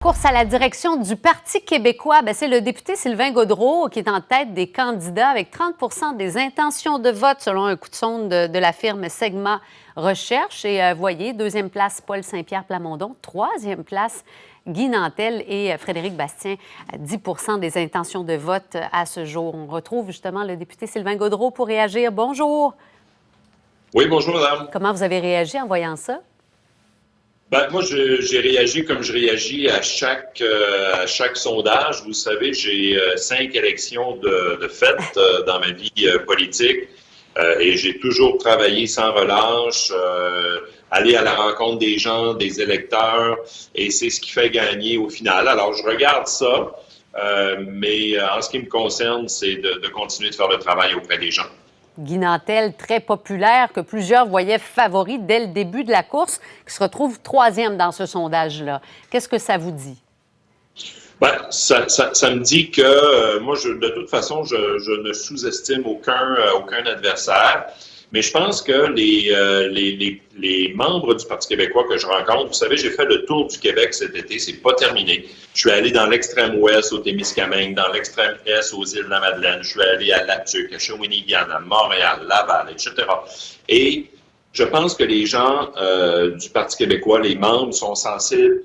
Course à la direction du Parti québécois, c'est le député Sylvain Gaudreault qui est en tête des candidats avec 30 des intentions de vote selon un coup de sonde de la firme Segma Recherche. Et voyez, deuxième place, Paul Saint-Pierre Plamondon. Troisième place, Guy Nantel et Frédéric Bastien, 10 des intentions de vote à ce jour. On retrouve justement le député Sylvain Gaudreault pour réagir. Bonjour. Oui, bonjour, madame. Comment vous avez réagi en voyant ça? Moi, j'ai réagi comme je réagis à chaque sondage. Vous savez, j'ai 5 élections de fait dans ma vie politique et j'ai toujours travaillé sans relâche, aller à la rencontre des gens, des électeurs, et c'est ce qui fait gagner au final. Alors, je regarde ça, mais en ce qui me concerne, c'est de continuer de faire le travail auprès des gens. Guy Nantel, très populaire, que plusieurs voyaient favori dès le début de la course, qui se retrouve troisième dans ce sondage-là. Qu'est-ce que ça vous dit? Ça me dit que moi, de toute façon, je ne sous-estime aucun adversaire. Mais je pense que les membres du Parti québécois que je rencontre, vous savez, j'ai fait le tour du Québec cet été, c'est pas terminé. Je suis allé dans l'extrême ouest, au Témiscamingue, dans l'extrême est, aux îles de la Madeleine. Je suis allé à Latuc, à Shawinigan, à Montréal, Laval, etc. Et je pense que les gens du Parti québécois, les membres, sont sensibles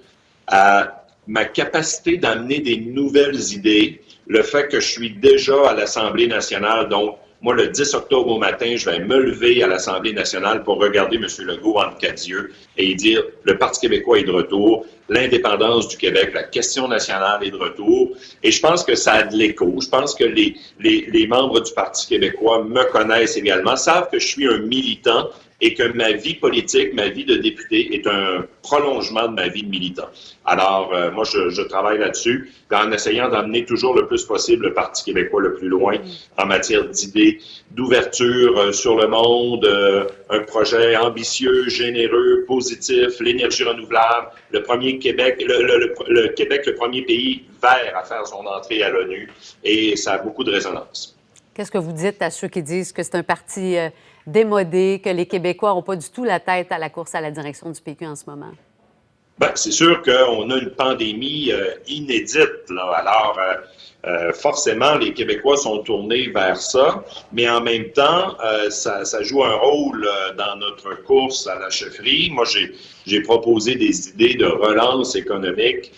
à ma capacité d'amener des nouvelles idées, le fait que je suis déjà à l'Assemblée nationale, donc moi, le 10 octobre au matin, je vais me lever à l'Assemblée nationale pour regarder M. Legault entre quatre yeux et dire le Parti québécois est de retour, l'indépendance du Québec, la question nationale est de retour. Et je pense que ça a de l'écho. Je pense que les membres du Parti québécois me connaissent également, savent que je suis un militant et que ma vie politique, ma vie de député est un prolongement de ma vie de militant. Alors, moi, je travaille là-dessus en essayant d'amener toujours le plus possible le Parti québécois le plus loin en matière d'idées, d'ouverture sur le monde, un projet ambitieux, généreux, positif, l'énergie renouvelable, le premier Québec, le Québec, le premier pays vert à faire son entrée à l'ONU, et ça a beaucoup de résonance. Qu'est-ce que vous dites à ceux qui disent que c'est un parti démodé, que les Québécois n'ont pas du tout la tête à la course à la direction du PQ en ce moment? C'est sûr qu'on a une pandémie inédite, là. Alors, forcément, les Québécois sont tournés vers ça, mais en même temps, ça joue un rôle dans notre course à la chefferie. Moi, j'ai proposé des idées de relance économique,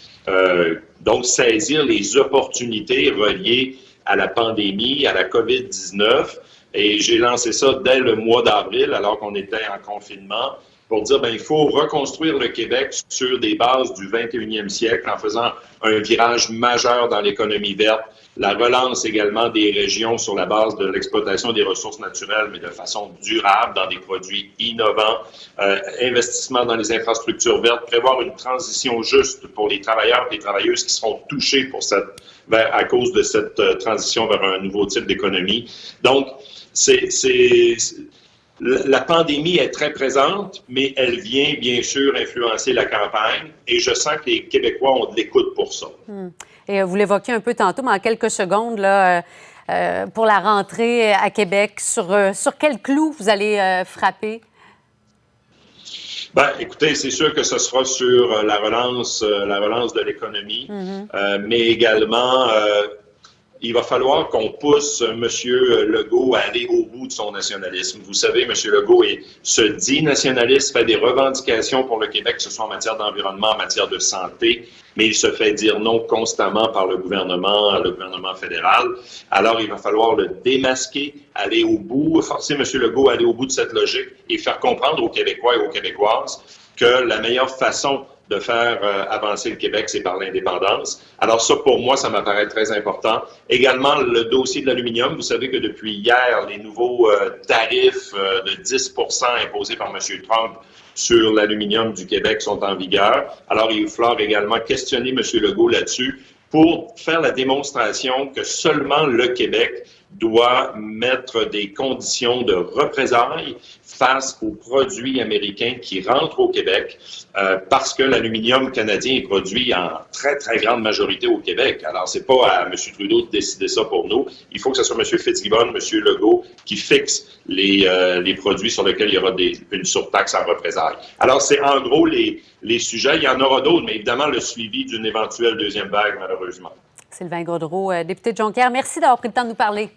donc saisir les opportunités reliées à la pandémie, à la COVID-19, et j'ai lancé ça dès le mois d'avril, alors qu'on était en confinement, pour dire il faut reconstruire le Québec sur des bases du 21e siècle en faisant un virage majeur dans l'économie verte, la relance également des régions sur la base de l'exploitation des ressources naturelles, mais de façon durable, dans des produits innovants, investissement dans les infrastructures vertes, prévoir une transition juste pour les travailleurs et les travailleuses qui seront touchés à cause de cette transition vers un nouveau type d'économie. Donc, la pandémie est très présente, mais elle vient bien sûr influencer la campagne et je sens que les Québécois ont de l'écoute pour ça. Et vous l'évoquiez un peu tantôt, mais en quelques secondes, là, pour la rentrée à Québec, sur quel clou vous allez frapper? Écoutez, c'est sûr que ce sera sur la relance de l'économie, mais également il va falloir qu'on pousse M. Legault à aller au bout de son nationalisme. Vous savez, M. Legault se dit nationaliste, fait des revendications pour le Québec, que ce soit en matière d'environnement, en matière de santé, mais il se fait dire non constamment par le gouvernement fédéral. Alors, il va falloir le démasquer, aller au bout, forcer M. Legault à aller au bout de cette logique et faire comprendre aux Québécois et aux Québécoises que la meilleure façon de faire avancer le Québec, c'est par l'indépendance. Alors ça, pour moi, ça m'apparaît très important. Également, le dossier de l'aluminium. Vous savez que depuis hier, les nouveaux tarifs de 10 % imposés par M. Trump sur l'aluminium du Québec sont en vigueur. Alors, il va falloir également questionner M. Legault là-dessus pour faire la démonstration que seulement le Québec doit mettre des conditions de représailles face aux produits américains qui rentrent au Québec parce que l'aluminium canadien est produit en très, très grande majorité au Québec. Alors, c'est pas à M. Trudeau de décider ça pour nous. Il faut que ce soit M. Fitzgibbon, M. Legault qui fixe les produits sur lesquels il y aura une surtaxe en représailles. Alors, c'est en gros les sujets. Il y en aura d'autres, mais évidemment, le suivi d'une éventuelle deuxième vague, malheureusement. Sylvain Gaudreault, député de Jonquière, merci d'avoir pris le temps de nous parler.